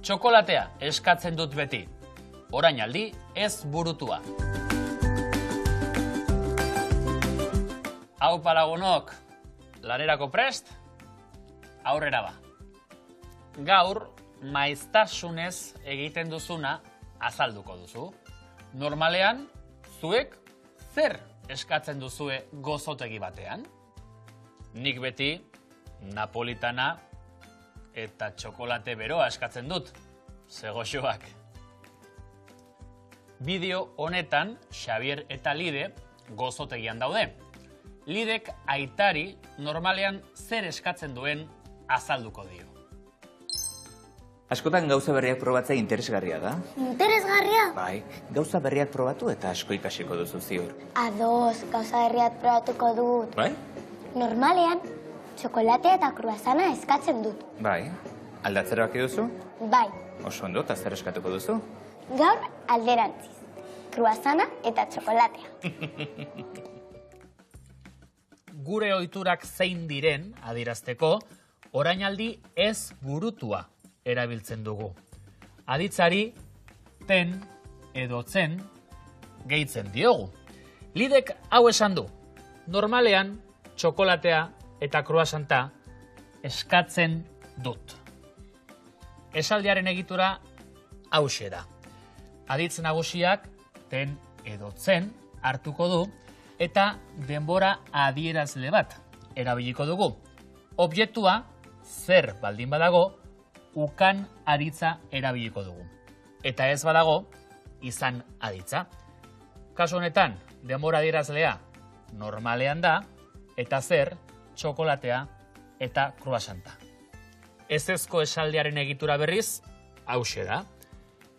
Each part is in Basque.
Txokolatea eskatzen dut beti. Orainaldi ez burutua. Hau lagunok, lanerako prest? Aurrera ba. Gaur, maiztasunez egiten duzuna azalduko duzu. Normalean, zuek zer eskatzen duzue gozotegi batean? Nik beti napolitana eta txokolate beroa eskatzen dut, zegoxoak. Bideo honetan, Xabier eta Lide gozotegian daude. Lidek aitari normalean zer eskatzen duen azalduko dio. Askotan gauza berriak probatzea interesgarria da. Interesgarria? Bai, gauza berriak probatu eta asko ikasiko duzu ziur. Ados, gauza berriak probatuko dut. Bai? Normalean, txokolatea eta kruasana eskatzen dut. Bai, aldatzera baki duzu? Bai, Oso ondo, eta zer eskatuko duzu? gaur alderantziz. Kruasana eta txokolatea. Gure ohiturak zein diren adierazteko, orainaldi ez burutua erabiltzen dugu. Aditzari ten edo tzen gehitzen diogu. Lidek hau esan du. Normalean, txokolatea eta kruasanta eskatzen dut. Esaldiaren egitura hauxe da. Aditz nagusiak ten edo tzen hartuko du eta denbora adierazle bat erabiliko dugu. Objektua, zer baldin badago, ukan aditza erabiliko dugu. Eta ez badago, izan aditza. Kasu honetan, denbora adierazlea normalean da, eta zer, txokolatea eta kruasanta. Ezezko esaldiaren egitura berriz, hauxe da.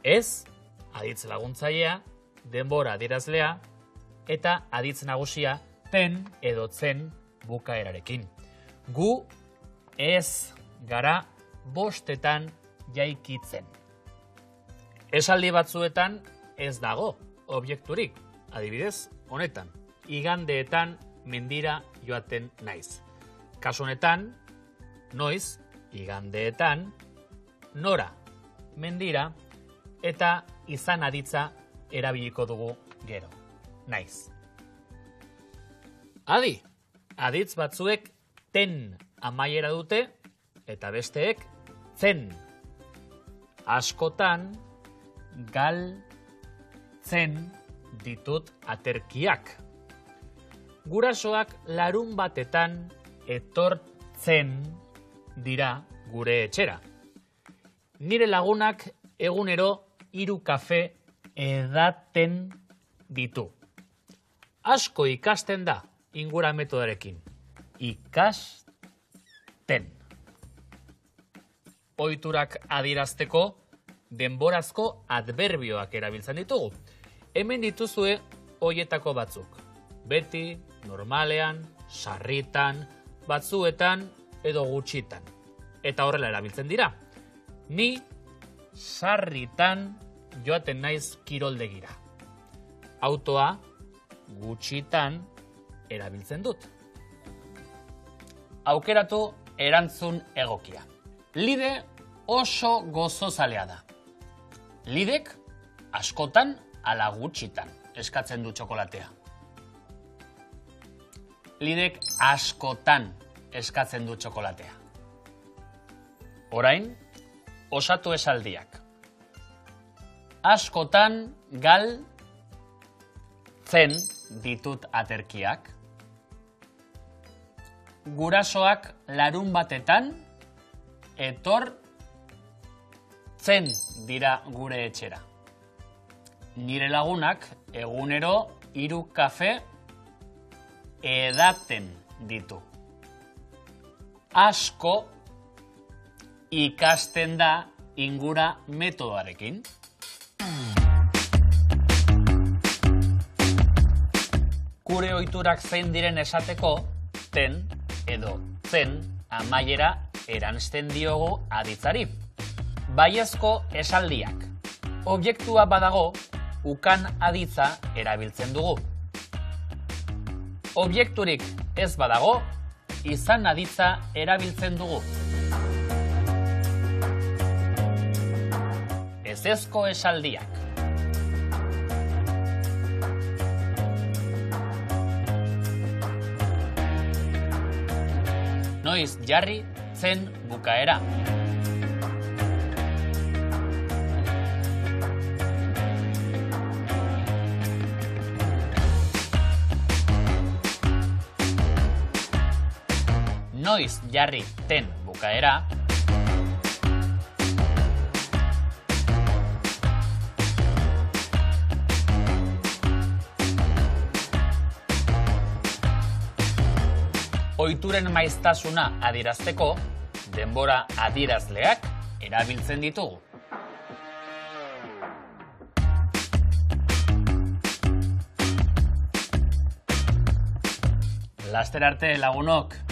Ez, aditz laguntzailea, denbora adierazlea, eta aditz nagusia ten edo tzen bukaerarekin. Gu ez gara bostetan jaikitzen. Esaldi batzuetan ez dago objekturik, adibidez, honetan, igandeetan mendira joaten naiz. Kasu honetan, noiz, igandeetan, nora, mendira, eta izan aditza erabiliko dugu gero, naiz. Adi, aditz batzuek ten amaiera dute, eta besteek tzen. Askotan, gal, tzen ditut aterkiak. Gurasoak larun batetan etortzen dira gure etxera. Nire lagunak egunero 3 kafe edaten ditu. Asko ikasten da ingura metodarekin. Ikasten. Ohiturak adierazteko denborazko adverbioak erabiltzen ditugu. Hemen dituzue hoietako batzuk. Beti, normalean, sarritan, batzuetan edo gutxitan. Eta horrela erabiltzen dira. Ni sarritan joaten naiz kiroldegira. Autoa gutxitan erabiltzen dut. Aukeratu erantzun egokia. Lide oso gozozalea da. Lidek askotan ala gutxitan eskatzen du txokolatea. Lidek askotan eskatzen du txokolatea. Orain, osatu esaldiak. Askotan gal tzen ditut aterkiak. Gurasoak larun batetan etor tzen dira gure etxera. Nire lagunak egunero 3 kafe edaten ditu. Asko ikasten da ingura metodoarekin. Gure ohiturak zein diren esateko, ten edo tzen amaiera eransten diogu aditzari. Baiezko esaldiak. Objektua badago, ukan aditza erabiltzen dugu. Objekturik ez badago, izan aditza erabiltzen dugu. ezezko esaldiak. Noiz jarri zen bukaera. Noiz jarri ten bukaera. Ohituren maiztasuna adierazteko, denbora adierazleak erabiltzen ditugu. Laster arte, lagunok!